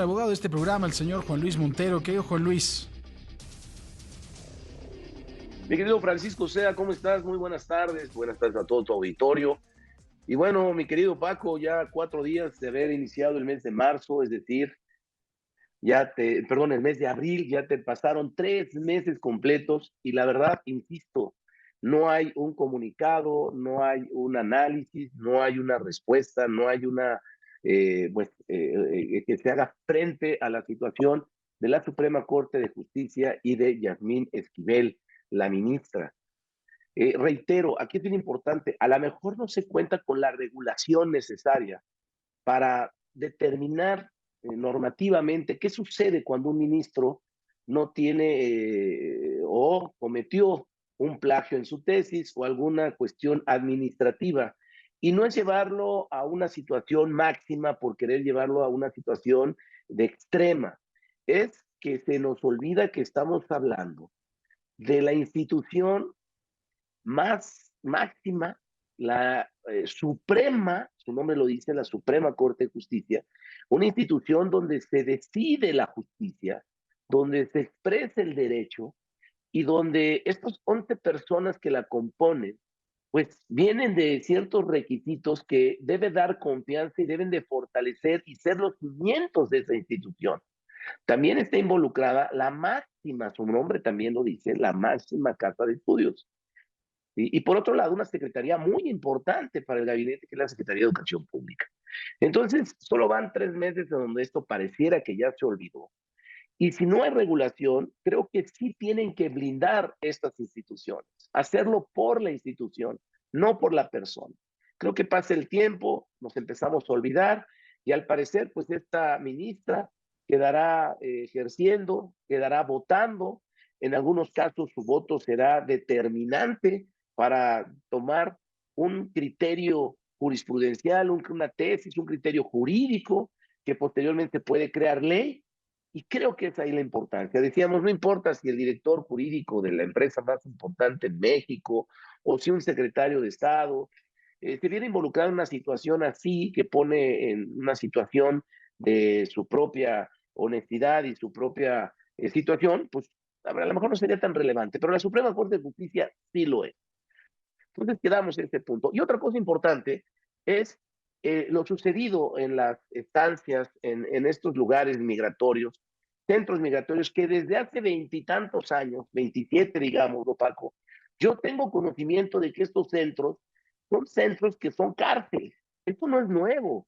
el abogado de este programa, el señor Juan Luis Montero. ¿Qué, Juan Luis? Mi querido Francisco Sea, ¿cómo estás? Muy buenas tardes a todo tu auditorio. Y bueno, mi querido Paco, ya 4 días de haber iniciado el mes de marzo, es decir, el mes de abril, ya te pasaron 3 meses completos y la verdad, insisto, no hay un comunicado, no hay un análisis, no hay una respuesta, no hay que se haga frente a la situación de la Suprema Corte de Justicia y de Yasmín Esquivel, la ministra. Reitero, aquí es bien importante, a lo mejor no se cuenta con la regulación necesaria para determinar normativamente qué sucede cuando un ministro no tiene o cometió un plagio en su tesis o alguna cuestión administrativa. Y no es llevarlo a una situación máxima por querer llevarlo a una situación de extrema. Es que se nos olvida que estamos hablando de la institución más máxima, la Suprema, su nombre lo dice, la Suprema Corte de Justicia, una institución donde se decide la justicia, donde se expresa el derecho y donde estos 11 personas que la componen, pues vienen de ciertos requisitos que debe dar confianza y deben de fortalecer y ser los cimientos de esa institución. También está involucrada la máxima, su nombre también lo dice, la máxima casa de estudios. Y por otro lado, una secretaría muy importante para el gabinete, que es la Secretaría de Educación Pública. Entonces, solo van 3 meses en donde esto pareciera que ya se olvidó. Y si no hay regulación, creo que sí tienen que blindar estas instituciones, hacerlo por la institución, no por la persona. Creo que pasa el tiempo, nos empezamos a olvidar y al parecer, pues esta ministra quedará ejerciendo, quedará votando. En algunos casos su voto será determinante para tomar un criterio jurisprudencial, una tesis, un criterio jurídico que posteriormente puede crear ley. Y creo que es ahí la importancia. Decíamos, no importa si el director jurídico de la empresa más importante en México o si un secretario de Estado se viene involucrado en una situación así, que pone en una situación de su propia honestidad y su propia situación, pues a lo mejor no sería tan relevante, pero la Suprema Corte de Justicia sí lo es. Entonces quedamos en este punto. Y otra cosa importante es lo sucedido en las estancias, en estos lugares migratorios, centros migratorios que desde hace veintitantos años, 27 digamos, ¿no, Paco? Yo tengo conocimiento de que estos centros son centros que son cárceles. Esto no es nuevo.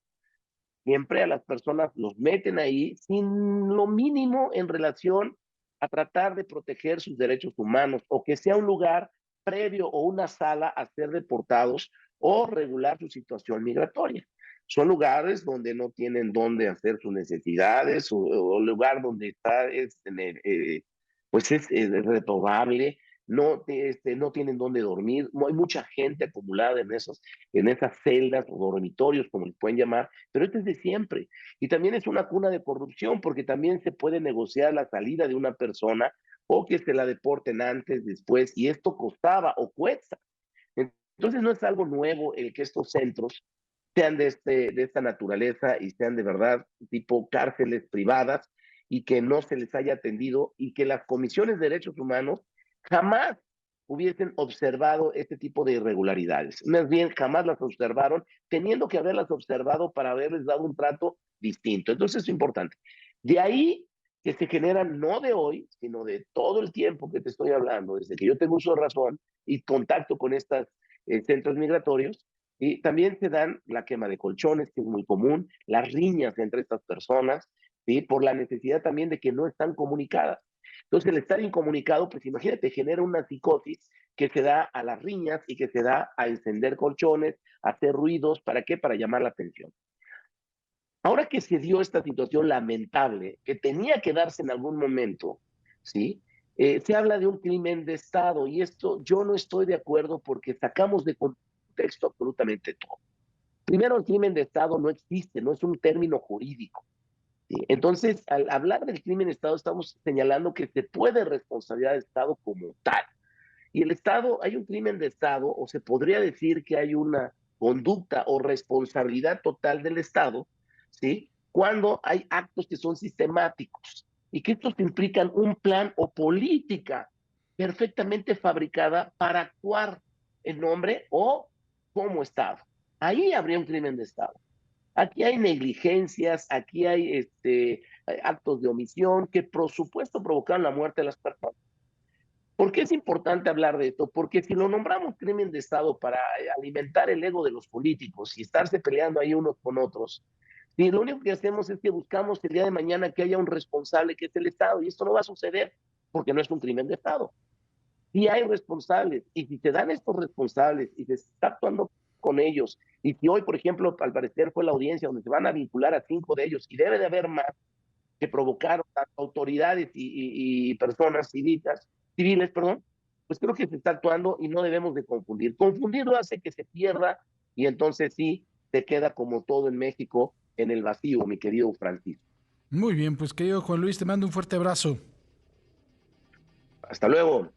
Siempre a las personas los meten ahí sin lo mínimo en relación a tratar de proteger sus derechos humanos o que sea un lugar previo o una sala a ser deportados o regular su situación migratoria. Son lugares donde no tienen dónde hacer sus necesidades o lugar donde está pues es reprobable, no tienen dónde dormir, no hay mucha gente acumulada en esas celdas o dormitorios, como les pueden llamar, pero esto es de siempre. Y también es una cuna de corrupción, porque también se puede negociar la salida de una persona o que se la deporten antes, después, y esto costaba o cuesta. Entonces no es algo nuevo el que estos centros sean de esta naturaleza y sean de verdad tipo cárceles privadas y que no se les haya atendido y que las comisiones de derechos humanos jamás hubiesen observado este tipo de irregularidades. Más bien, jamás las observaron, teniendo que haberlas observado para haberles dado un trato distinto. Entonces es importante. De ahí que se generan, no de hoy, sino de todo el tiempo que te estoy hablando, desde que yo tengo uso de razón y contacto con estos centros migratorios, y también se dan la quema de colchones, que es muy común, las riñas entre estas personas, ¿sí? Por la necesidad también de que no están comunicadas. Entonces, el estar incomunicado, pues imagínate, genera una psicosis que se da a las riñas y que se da a encender colchones, a hacer ruidos, ¿para qué? Para llamar la atención. Ahora que se dio esta situación lamentable, que tenía que darse en algún momento, ¿sí? Se habla de un crimen de Estado y esto yo no estoy de acuerdo porque sacamos de contexto absolutamente todo. Primero, el crimen de Estado no existe, no es un término jurídico. ¿Sí? Entonces, al hablar del crimen de Estado, estamos señalando que se puede responsabilidad del Estado como tal. Y el Estado, hay un crimen de Estado, o se podría decir que hay una conducta o responsabilidad total del Estado, ¿sí? cuando hay actos que son sistemáticos y que estos implican un plan o política perfectamente fabricada para actuar en nombre o como Estado. Ahí habría un crimen de Estado. Aquí hay negligencias, aquí hay actos de omisión que por supuesto provocaron la muerte de las personas. ¿Por qué es importante hablar de esto? Porque si lo nombramos crimen de Estado para alimentar el ego de los políticos y estarse peleando ahí unos con otros, y lo único que hacemos es que buscamos el día de mañana que haya un responsable que es el Estado, y esto no va a suceder porque no es un crimen de Estado. Si hay responsables, y si se dan estos responsables y se está actuando con ellos, y si hoy, por ejemplo, al parecer fue la audiencia donde se van a vincular a 5 de ellos, y debe de haber más que provocaron tanto autoridades y personas civiles, perdón, pues creo que se está actuando y no debemos de confundir. Confundirlo hace que se pierda y entonces sí se queda como todo en México en el vacío, mi querido Francisco. Muy bien, pues querido Juan Luis, te mando un fuerte abrazo. Hasta luego.